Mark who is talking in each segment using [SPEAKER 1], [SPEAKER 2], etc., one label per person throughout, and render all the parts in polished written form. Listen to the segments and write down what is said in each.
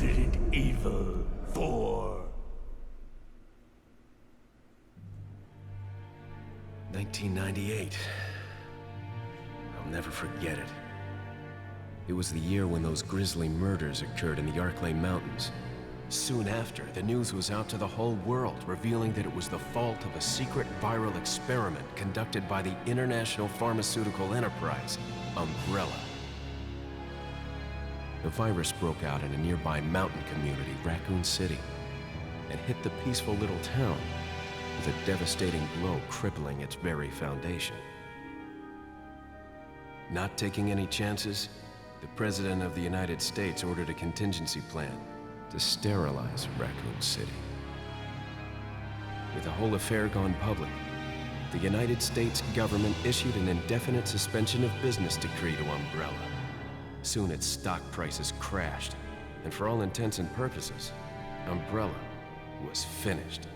[SPEAKER 1] Resident Evil 4.
[SPEAKER 2] 1998. I'll never forget it. It was the year when those grisly murders occurred in the Arklay Mountains. Soon after, the news was out to the whole world, revealing that it was the fault of a secret viral experiment conducted by the international pharmaceutical enterprise, Umbrella. The virus broke out in a nearby mountain community, Raccoon City, and hit the peaceful little town with a devastating blow crippling its very foundation. Not taking any chances, the President of the United States ordered a contingency plan to sterilize Raccoon City. With the whole affair gone public, the United States government issued an indefinite suspension of business decree to Umbrella. Soon its stock prices crashed, and for all intents and purposes, Umbrella was finished.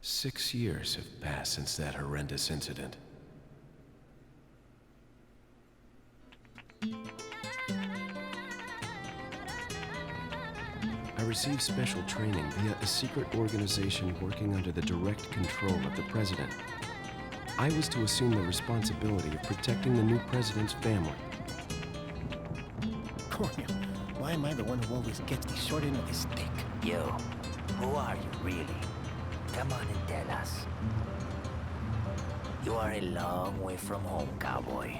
[SPEAKER 2] Six years have passed since that horrendous incident. I received special training via a secret organization working under the direct control of the president. I was to assume the responsibility of protecting the new president's family.
[SPEAKER 3] Cornel, why am I the one who always gets the short end of the stick?
[SPEAKER 4] You, who are you really? Come on and tell us. You are a long way from home, cowboy.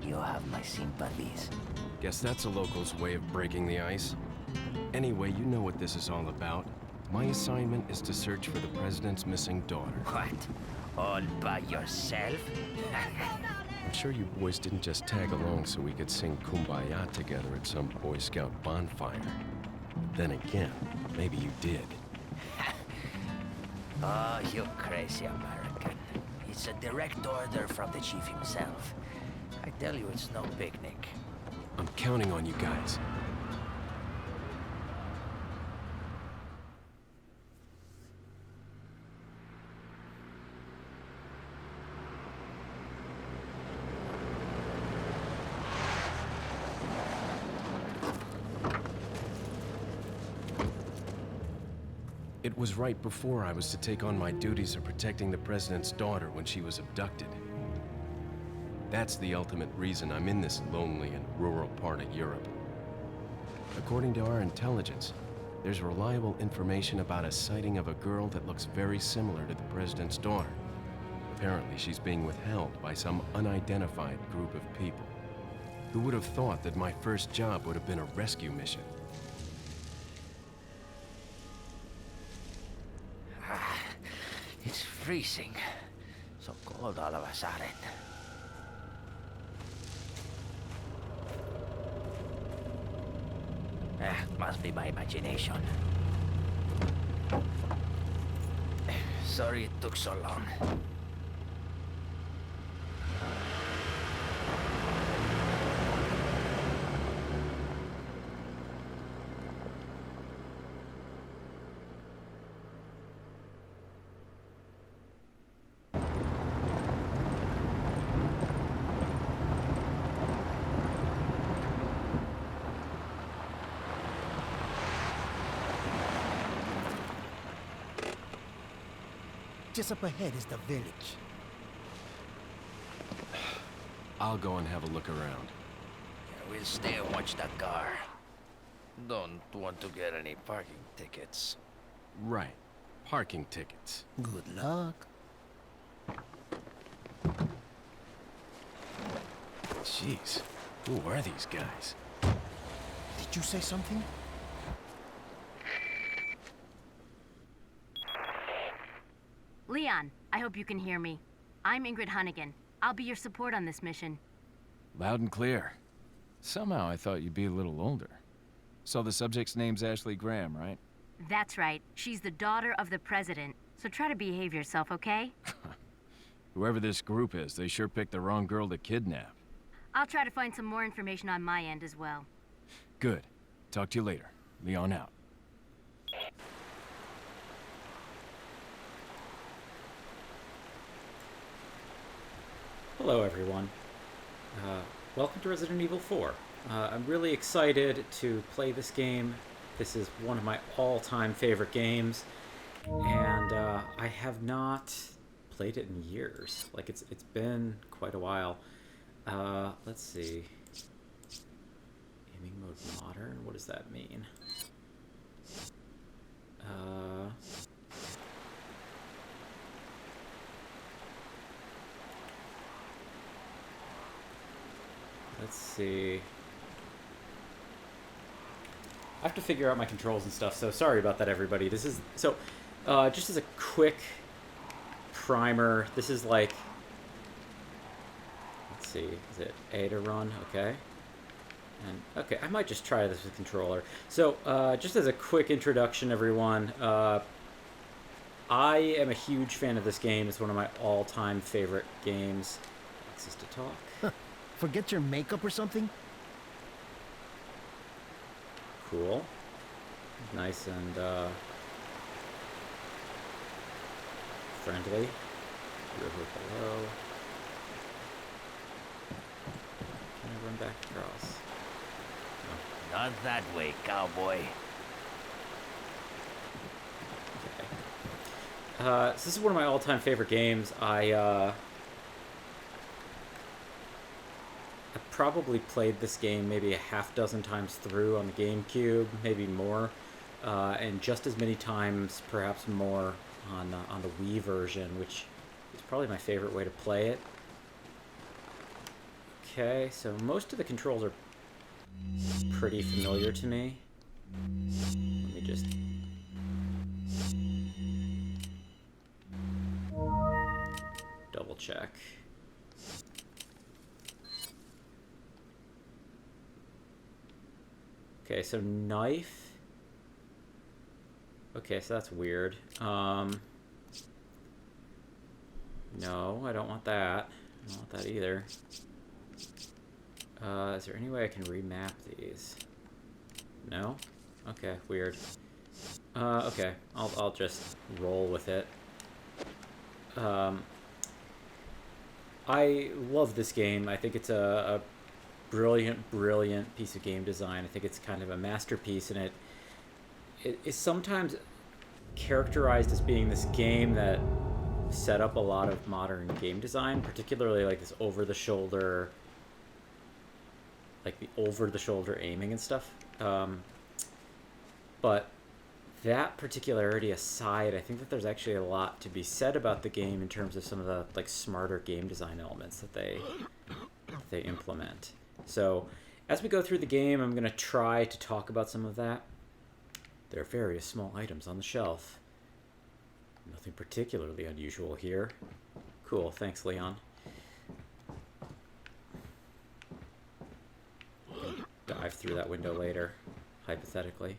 [SPEAKER 4] You have my sympathies.
[SPEAKER 2] Guess that's a local's way of breaking the ice. Anyway, you know what this is all about. My assignment is to search for the president's missing daughter.
[SPEAKER 4] What? All by yourself?
[SPEAKER 2] I'm sure you boys didn't just tag along so we could sing Kumbaya together at some Boy Scout bonfire. But then again, maybe you did.
[SPEAKER 4] Oh, you crazy American. It's a direct order from the chief himself. I tell you, it's no picnic.
[SPEAKER 2] I'm counting on you guys. It was right before I was to take on my duties of protecting the president's daughter when she was abducted. That's the ultimate reason I'm in this lonely and rural part of Europe. According to our intelligence, there's reliable information about a sighting of a girl that looks very similar to the president's daughter. Apparently, she's being withheld by some unidentified group of people. Who would have thought that my first job would have been a rescue mission?
[SPEAKER 4] It's freezing. So cold all of a sudden. Must be my imagination. Sorry it took so long.
[SPEAKER 3] Just up ahead is the village.
[SPEAKER 2] I'll go and have a look around.
[SPEAKER 4] Yeah, we'll stay and watch that car. Don't want to get any parking tickets.
[SPEAKER 2] Right. Parking tickets.
[SPEAKER 3] Good luck.
[SPEAKER 2] Jeez. Who are these guys?
[SPEAKER 3] Did you say something?
[SPEAKER 5] Leon, I hope you can hear me. I'm Ingrid Hunnigan. I'll be your support on this mission.
[SPEAKER 6] Loud and clear. Somehow I thought you'd be a little older. So the subject's name's Ashley Graham, right?
[SPEAKER 5] That's right. She's the daughter of the president. So try to behave yourself, okay?
[SPEAKER 6] Whoever this group is, they sure picked the wrong girl to kidnap.
[SPEAKER 5] I'll try to find some more information on my end as well.
[SPEAKER 6] Good. Talk to you later. Leon out.
[SPEAKER 7] Hello everyone. Welcome to Resident Evil 4. I'm really excited to play this game. This is one of my all-time favorite games, and I have not played it in years. Like, it's been quite a while. Let's see. Aiming mode modern? What does that mean? Let's see. I have to figure out my controls and stuff, so sorry about that, everybody. This is... So, just as a quick primer, this is like... Let's see, is it A to run? Okay. And, okay, I might just try this with controller. So, just as a quick introduction, everyone, I am a huge fan of this game. It's one of my all-time favorite games. Access to talk.
[SPEAKER 3] Forget your makeup or something?
[SPEAKER 7] Cool. Nice and friendly. River below. Can I run back across? No.
[SPEAKER 4] Not that way, cowboy.
[SPEAKER 7] Okay. So this is one of my all-time favorite games. I probably played this game maybe a half dozen times through on the Gamecube, maybe more, and just as many times, perhaps more, on the Wii version, which is probably my favorite way to play it. Okay, so most of the controls are pretty familiar to me. Let me just... double check. Okay, so knife. Okay, so that's weird. No, I don't want that. I don't want that either. Is there any way I can remap these? No? Okay, weird. Okay, I'll just roll with it. I love this game. I think it's a brilliant piece of game design. I think it's kind of a masterpiece, and it is sometimes characterized as being this game that set up a lot of modern game design, particularly like this over-the-shoulder aiming and stuff. But that particularity aside, I think that there's actually a lot to be said about the game in terms of some of the like smarter game design elements that they implement. So, as we go through the game, I'm going to try to talk about some of that. There are various small items on the shelf. Nothing particularly unusual here. Cool, thanks, Leon. Dive through that window later, hypothetically.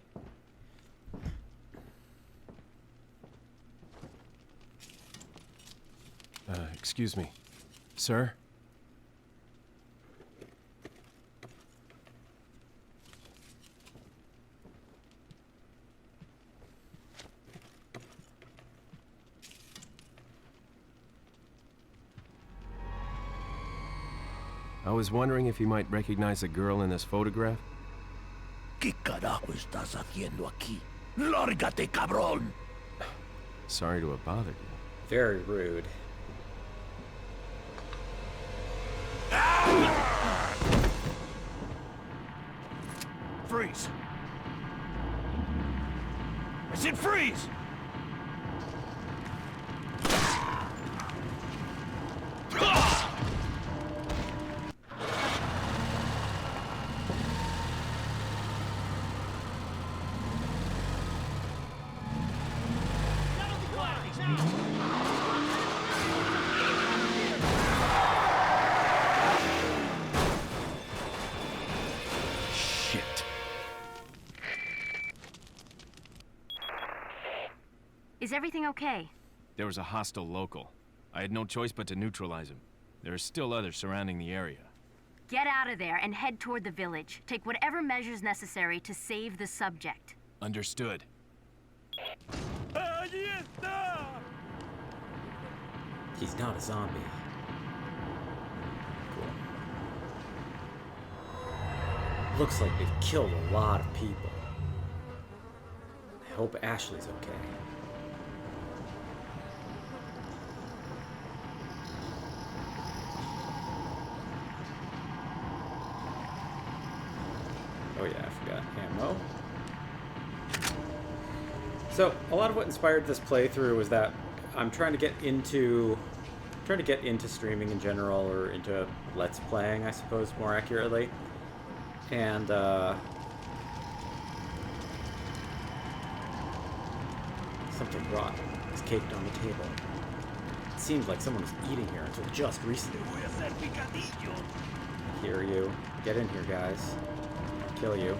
[SPEAKER 2] Excuse me. Sir? I was wondering if you might recognize the girl in this photograph?
[SPEAKER 1] ¿Qué carajo estás haciendo aquí? ¡Lárgate, cabrón!
[SPEAKER 2] Sorry to have bothered you.
[SPEAKER 7] Very rude.
[SPEAKER 1] Freeze! I said freeze!
[SPEAKER 5] Is everything okay?
[SPEAKER 2] There was a hostile local. I had no choice but to neutralize him. There are still others surrounding the area.
[SPEAKER 5] Get out of there and head toward the village. Take whatever measures necessary to save the subject.
[SPEAKER 2] Understood.
[SPEAKER 7] He's not a zombie. Looks like they've killed a lot of people. I hope Ashley's okay. Oh yeah, I forgot ammo. So, a lot of what inspired this playthrough was that I'm trying to get into streaming in general, or into Let's Playing, I suppose, more accurately. And, something rotten is caked on the table. It seems like someone was eating here until just recently. I hear you. Get in here, guys. I'll kill you.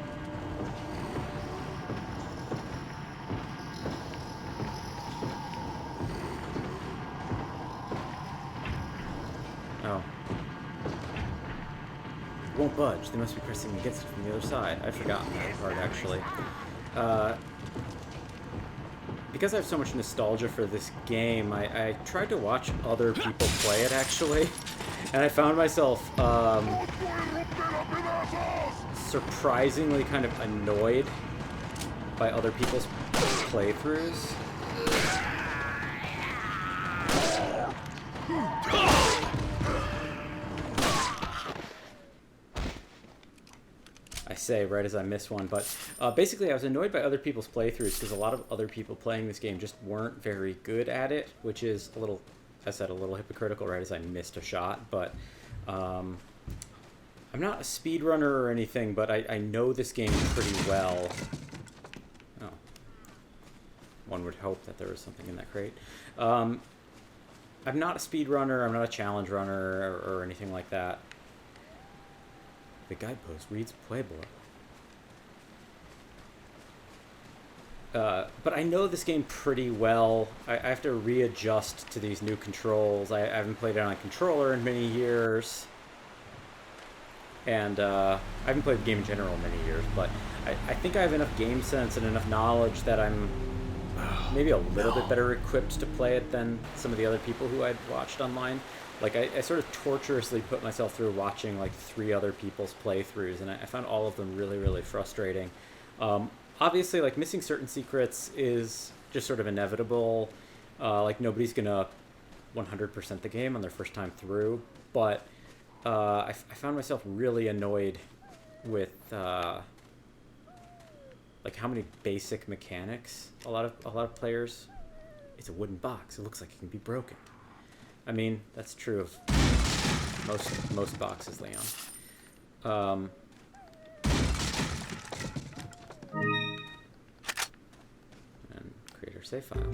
[SPEAKER 7] Oh. It won't budge. They must be pressing against it from the other side. I'd forgotten that part, actually. Because I have so much nostalgia for this game, I tried to watch other people play it, actually. And I found myself surprisingly kind of annoyed by other people's playthroughs. I say right as I miss one, but basically I was annoyed by other people's playthroughs because a lot of other people playing this game just weren't very good at it, which is a little, I said, a little hypocritical right as I missed a shot, but I'm not a speedrunner or anything, but I know this game pretty well. Oh. One would hope that there was something in that crate. I'm not a speedrunner, I'm not a challenge runner or anything like that. The guidepost reads Pueblo. But I know this game pretty well. I have to readjust to these new controls. I haven't played it on a controller in many years. And I haven't played the game in general in many years, but I think I have enough game sense and enough knowledge that I'm maybe a little bit better equipped to play it than some of the other people who I'd watched online. Like, I sort of torturously put myself through watching, like, 3 other people's playthroughs, and I found all of them really, really frustrating. Obviously, like, missing certain secrets is just sort of inevitable. Like, nobody's gonna 100% the game on their first time through, but I found myself really annoyed with, like, how many basic mechanics a lot of players... It's a wooden box. It looks like it can be broken. I mean, that's true of most boxes, Leon. And create our save file.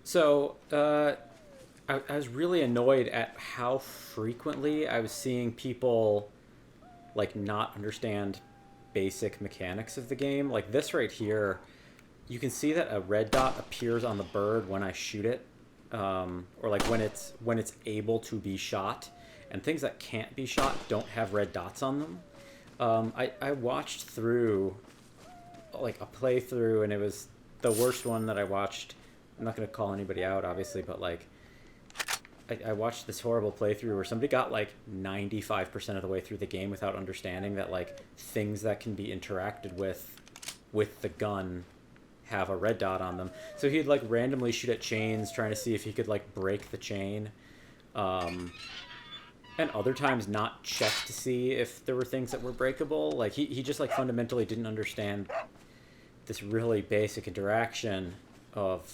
[SPEAKER 7] So, I was really annoyed at how frequently I was seeing people, like, not understand basic mechanics of the game. Like this right here, you can see that a red dot appears on the bird when I shoot it, or like when it's able to be shot, and things that can't be shot don't have red dots on them. I watched through like a playthrough, and it was the worst one that I watched. I'm not going to call anybody out, obviously, but like I watched this horrible playthrough where somebody got like 95% of the way through the game without understanding that like things that can be interacted with the gun have a red dot on them. So he'd like randomly shoot at chains trying to see if he could like break the chain. And other times not check to see if there were things that were breakable. Like he just like fundamentally didn't understand this really basic interaction of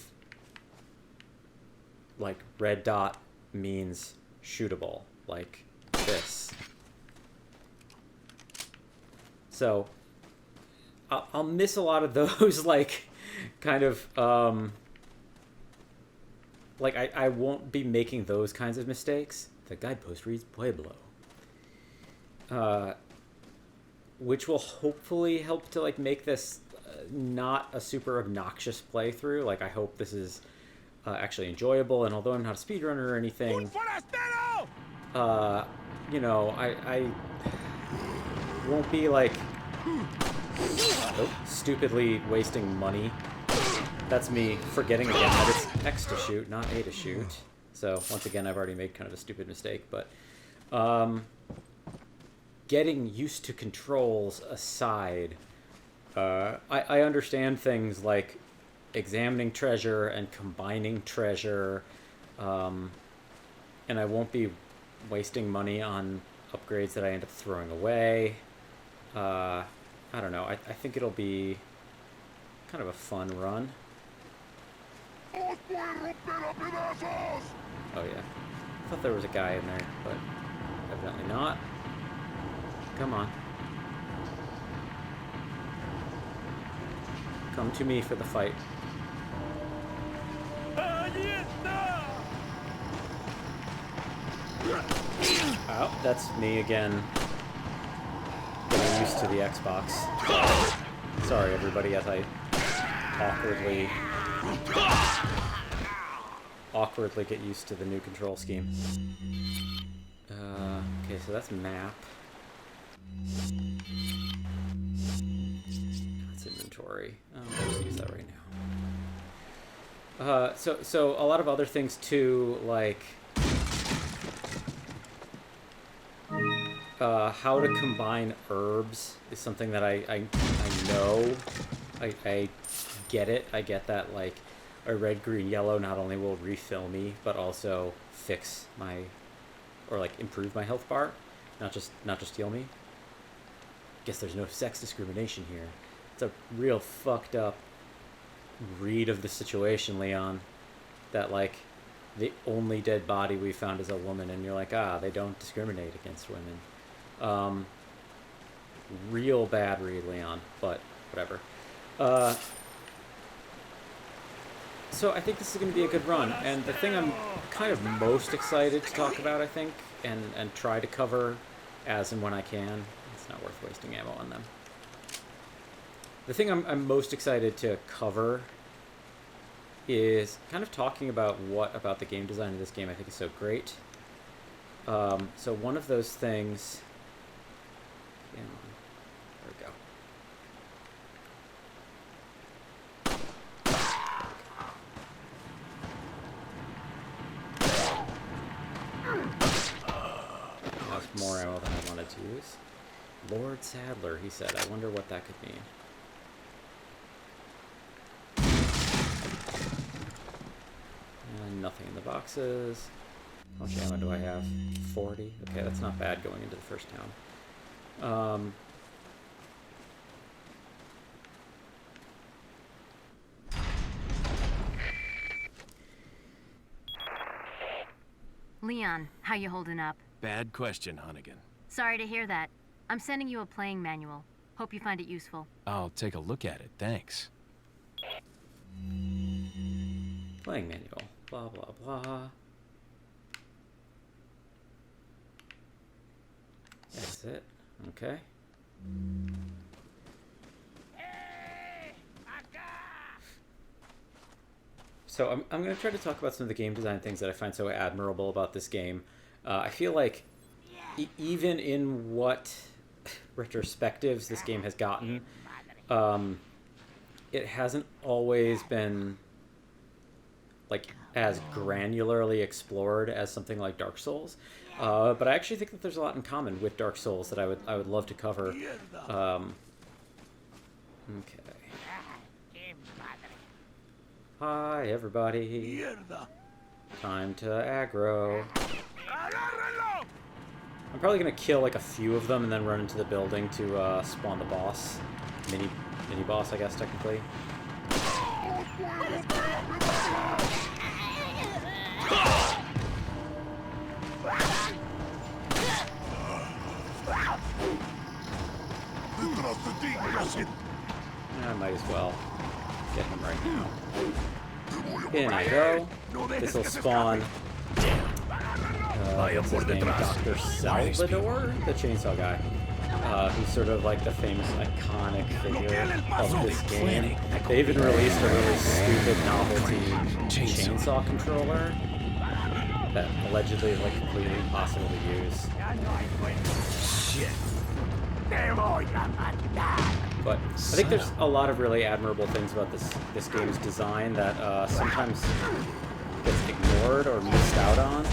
[SPEAKER 7] like red dot means shootable, like this. So I'll miss a lot of those like kind of like I won't be making those kinds of mistakes. The guidepost reads Pueblo, which will hopefully help to like make this not a super obnoxious playthrough. Like I hope this is actually enjoyable, and although I'm not a speedrunner or anything, you know, I won't be like stupidly wasting money That's me forgetting again that it's X to shoot, not A to shoot. So once again, I've already made kind of a stupid mistake, but getting used to controls aside, I understand things like examining treasure and combining treasure, and I won't be wasting money on upgrades that I end up throwing away. I don't know. I think it'll be kind of a fun run. Oh yeah. I thought there was a guy in there, but evidently not. Come on. Come to me for the fight. Oh, that's me again. Getting used to the Xbox. Sorry everybody, as I awkwardly get used to the new control scheme. Okay, so that's map. That's inventory. I'll just use that right now. So a lot of other things too, like how to combine herbs is something that I know. I get it. I get that, like, a red, green, yellow not only will refill me, but also fix my, or like improve my health bar, not just heal me. Guess there's no sex discrimination here. It's a real fucked up read of the situation, Leon, that like the only dead body we found is a woman, and you're like, they don't discriminate against women. Real bad read, Leon, but whatever. So I think this is going to be a good run, and the thing I'm kind of most excited to talk about, I think, and try to cover as and when I can. It's not worth wasting ammo on them. The thing I'm most excited to cover is kind of talking about what about the game design of this game I think is so great. So one of those things... There we go. That's more ammo than I wanted to use. Lord Sadler, he said. I wonder what that could mean. And nothing in the boxes. How much ammo do I have? 40? Okay, that's not bad going into the first town.
[SPEAKER 5] Leon, how you holding up?
[SPEAKER 2] Bad question, Hunnigan.
[SPEAKER 5] Sorry to hear that. I'm sending you a playing manual. Hope you find it useful.
[SPEAKER 2] I'll take a look at it, thanks.
[SPEAKER 7] Playing manual. Blah, blah, blah. Exit. Okay. So I'm going to try to talk about some of the game design things that I find so admirable about this game. I feel like even in what retrospectives this game has gotten, it hasn't always been like as granularly explored as something like Dark Souls. But I actually think that there's a lot in common with Dark Souls that I would love to cover. Okay. Hi, everybody. Time to aggro. I'm probably gonna kill like a few of them and then run into the building to spawn the boss. Mini boss, I guess, technically. I might as well get him right now. In I go. This'll spawn. What's his name? Dr. Salvador? The chainsaw guy. Who's sort of like the famous iconic figure of this game. They even released a really stupid novelty chainsaw controller that allegedly is like completely impossible to use.
[SPEAKER 1] Shit. Te voy a matar.
[SPEAKER 7] But I think there's a lot of really admirable things about this game's design that sometimes gets ignored or missed out on.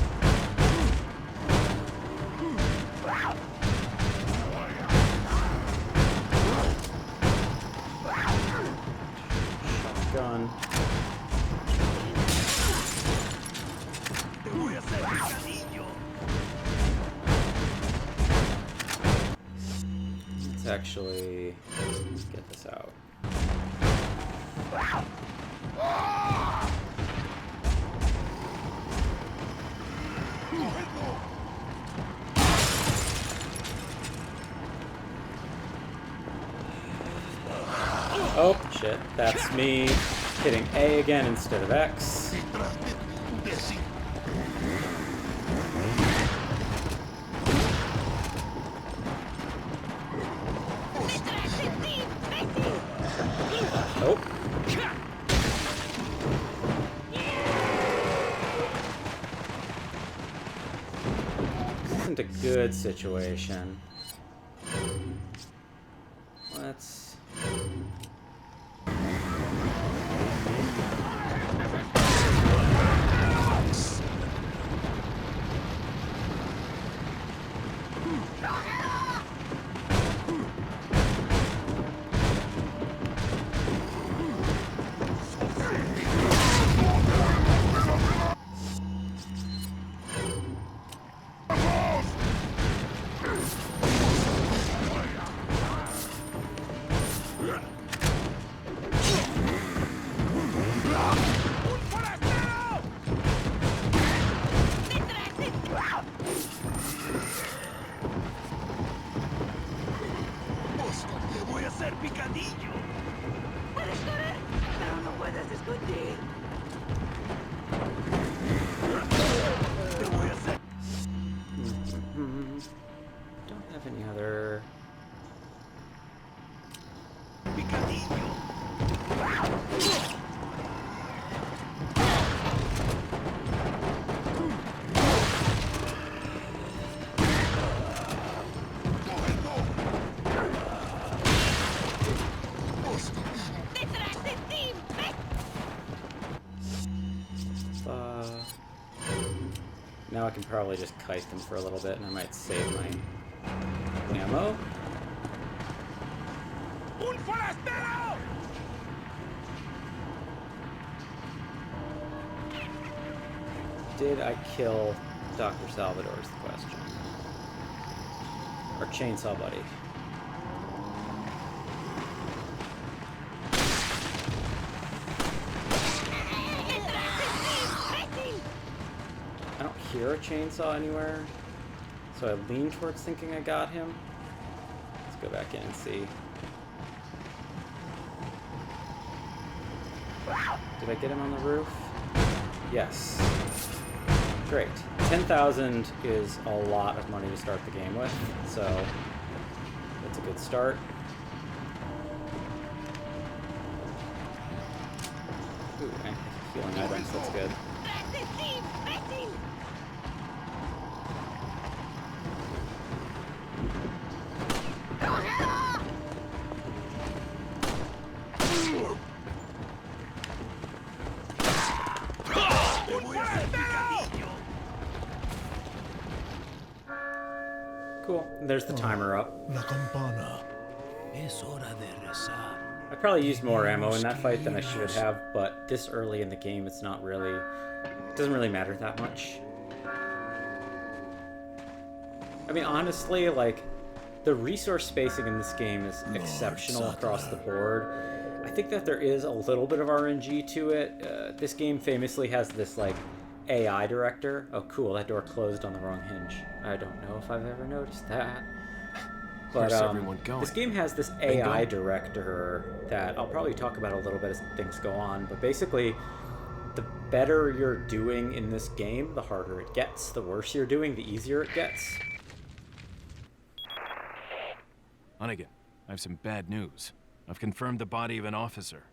[SPEAKER 7] Shotgun. Let's actually get this out. Oh, shit. That's me hitting A again instead of X. Oh. This isn't a good situation. Let's... Don't have any other... Now I can probably just kite them for a little bit and I might save my ammo. Did I kill Dr. Salvador is the question. Or Chainsaw Buddy. I don't hear a chainsaw anywhere, so I lean towards thinking I got him. Let's go back in and see. Did I get him on the roof? Yes. Great. 10,000 is a lot of money to start the game with, so that's a good start. Ooh, healing items, that's good. Cool. There's the timer up.
[SPEAKER 1] La campana. Es hora de rezar.
[SPEAKER 7] I probably used more ammo in that fight than I should have, but this early in the game, it's not really... It doesn't really matter that much. I mean, honestly, like, the resource spacing in this game is exceptional across the board. I think that there is a little bit of RNG to it. This game famously has this, like, AI director. Oh, cool, that door closed on the wrong hinge. I don't know if I've ever noticed that. But
[SPEAKER 2] Where's everyone going?
[SPEAKER 7] this game has this AI director that I'll probably talk about a little bit as things go on, but basically, the better you're doing in this game, the harder it gets. The worse you're doing, the easier it gets.
[SPEAKER 2] Hunnigan, I have some bad news. I've confirmed the body of an officer.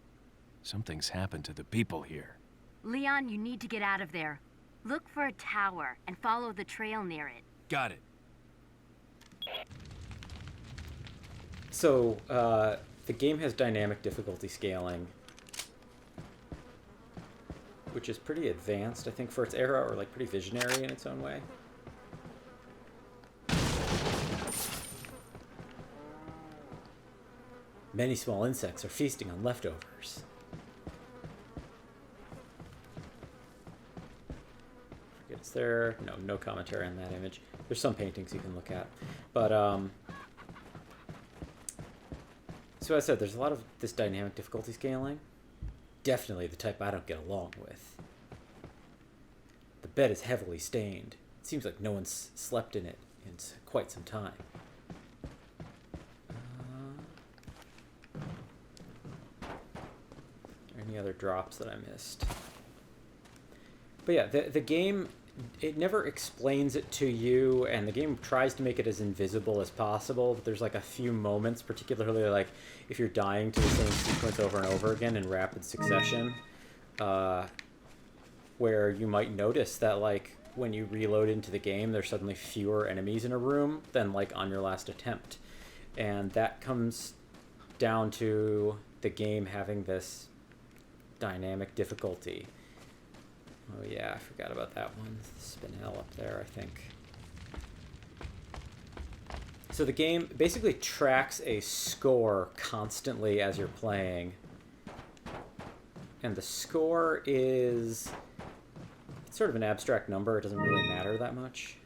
[SPEAKER 2] Something's happened to the people here.
[SPEAKER 5] Leon, you need to get out of there. Look for a tower and follow the trail near it.
[SPEAKER 2] Got it.
[SPEAKER 7] So, the game has dynamic difficulty scaling, which is pretty advanced, I think, for its era, or like pretty visionary in its own way. Many small insects are feasting on leftovers. Is there no commentary on that image? There's some paintings you can look at, but so as I said, there's a lot of this dynamic difficulty scaling. Definitely the type I don't get along with. The bed is heavily stained. It seems like no one's slept in it in quite some time. Any other drops that I missed? But yeah, the game, it never explains it to you, and the game tries to make it as invisible as possible, but there's like a few moments, particularly like if you're dying to the same sequence over and over again in rapid succession, where you might notice that like when you reload into the game, there's suddenly fewer enemies in a room than like on your last attempt. And that comes down to the game having this dynamic difficulty. Oh yeah, I forgot about that one. Spinel up there, I think. So the game basically tracks a score constantly as you're playing. And the score is... it's sort of an abstract number. It doesn't really matter that much.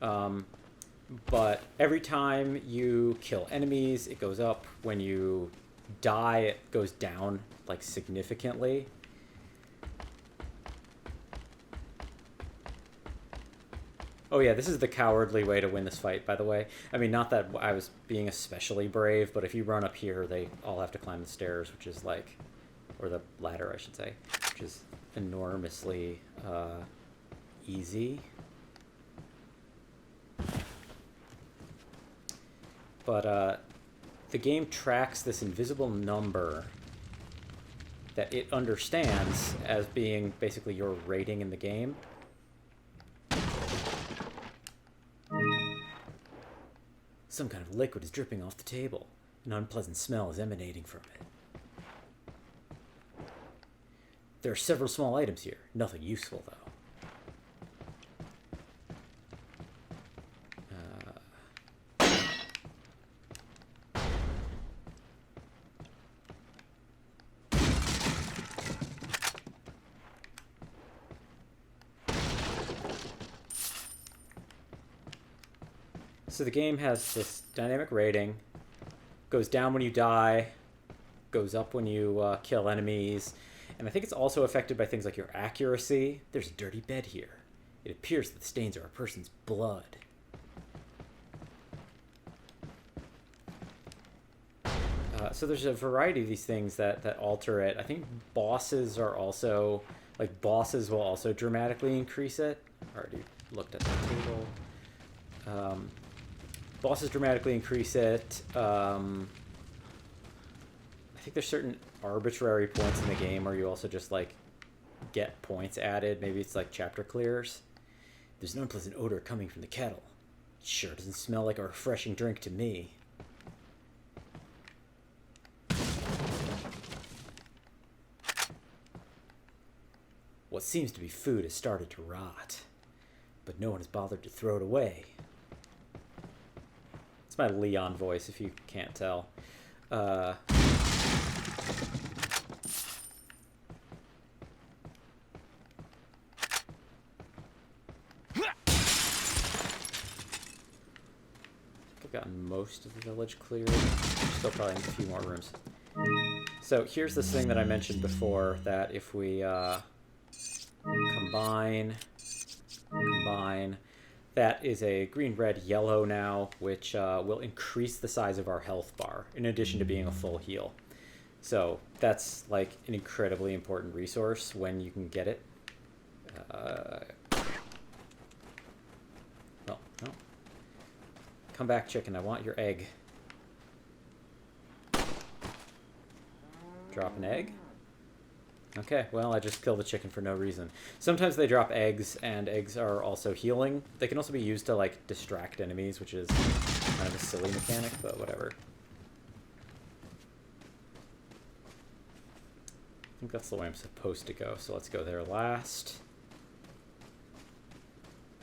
[SPEAKER 7] But every time you kill enemies, it goes up. When you die, it goes down, like, significantly. Oh yeah, this is the cowardly way to win this fight, by the way. I mean, not that I was being especially brave, but if you run up here, they all have to climb the stairs, which is like... or the ladder, I should say, which is enormously easy. But the game tracks this invisible number that it understands as being basically your rating in the game. Some kind of liquid is dripping off the table. An unpleasant smell is emanating from it. There are several small items here. Nothing useful, though. So the game has this dynamic rating. Goes down when you die. Goes up when you kill enemies. And I think it's also affected by things like your accuracy. There's a dirty bed here. It appears that the stains are a person's blood. So there's a variety of these things that alter it. I think bosses are also... like, bosses will also dramatically increase it. I already looked at the table. Bosses dramatically increase it. I think there's certain arbitrary points in the game where you also just, like, get points added. Maybe it's like chapter clears. There's an unpleasant odor coming from the kettle. It sure doesn't smell like a refreshing drink to me. What seems to be food has started to rot, but no one has bothered to throw it away. It's my Leon voice, if you can't tell. I've gotten most of the village cleared. Still probably need a few more rooms. So here's this thing that I mentioned before, that if we combine, that is a green, red, yellow now, which will increase the size of our health bar, in addition to being a full heal. So that's like an incredibly important resource when you can get it. No. Come back, chicken. I want your egg. Drop an egg. Okay, well, I just killed the chicken for no reason. Sometimes they drop eggs, and eggs are also healing. They can also be used to, like, distract enemies, which is kind of a silly mechanic, but whatever. think that's the way I'm supposed to go, so let's go there last.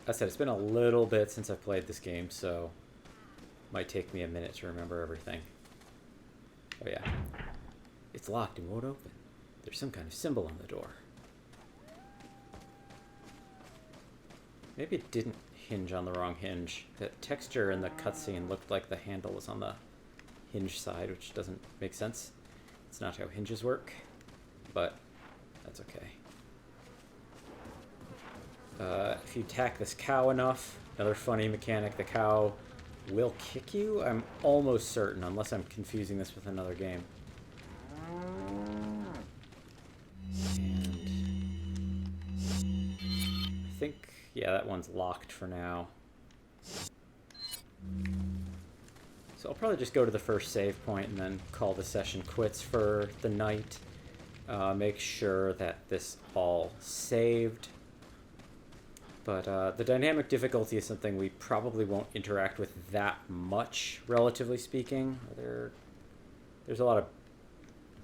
[SPEAKER 7] I said it's been a little bit since I've played this game, so might take me a minute to remember everything. Oh yeah. It's locked and won't open. There's some kind of symbol on the door. Maybe it didn't hinge on the wrong hinge. The texture in the cutscene looked like the handle was on the hinge side, which doesn't make sense. It's not how hinges work, but that's okay. If you attack this cow enough, another funny mechanic, the cow will kick you? I'm almost certain, unless I'm confusing this with another game. And I think, yeah, that one's locked for now. So I'll probably just go to the first save point and then call the session quits for the night. Make sure that this all saved. But the dynamic difficulty is something we probably won't interact with that much, relatively speaking. There's a lot of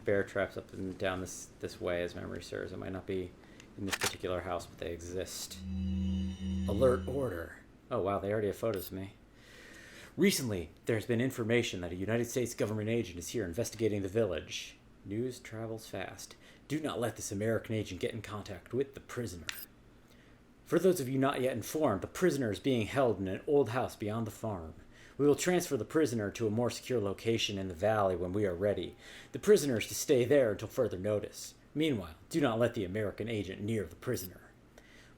[SPEAKER 7] bear traps up and down this way, as memory serves. It might not be in this particular house, but they exist. Alert order. Oh wow, they already have photos of me. Recently, there's been information that a United States government agent is here investigating the village. News travels fast. Do not let this American agent get in contact with the prisoner. For those of you not yet informed, the prisoner is being held in an old house beyond the farm. We will transfer the prisoner to a more secure location in the valley when we are ready. The prisoner is to stay there until further notice. Meanwhile, do not let the American agent near the prisoner.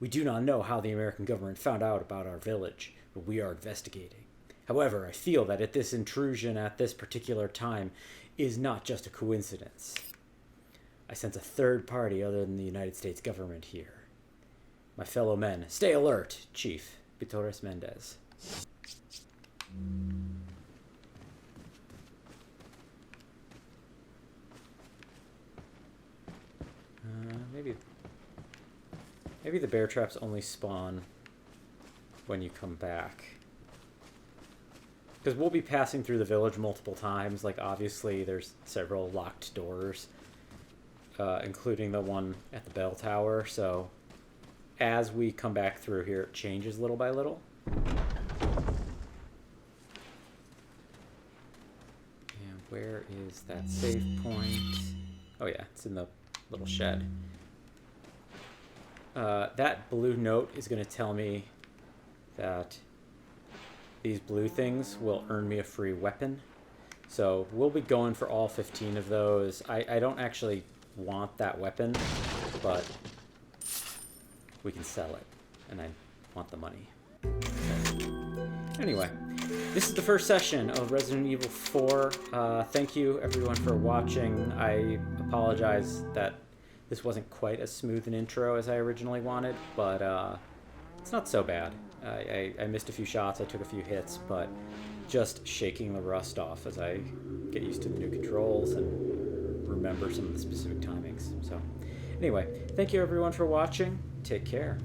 [SPEAKER 7] We do not know how the American government found out about our village, but we are investigating. However, I feel that this intrusion at this particular time is not just a coincidence. I sense a third party other than the United States government here. My fellow men, stay alert, Chief Vitores Mendez. Maybe the bear traps only spawn when you come back. Because we'll be passing through the village multiple times. Like, obviously, there's several locked doors, including the one at the bell tower. So, as we come back through here, it changes little by little. And where is that save point? Oh yeah, it's in the little shed. That blue note is going to tell me that these blue things will earn me a free weapon. So we'll be going for all 15 of those. I don't actually want that weapon, but we can sell it, and I want the money. Anyway, this is the first session of Resident Evil 4. Thank you everyone for watching. I apologize that this wasn't quite as smooth an intro as I originally wanted, but it's not so bad. I missed a few shots, I took a few hits, but just shaking the rust off as I get used to the new controls and remember some of the specific timings. So anyway, thank you everyone for watching. Take care.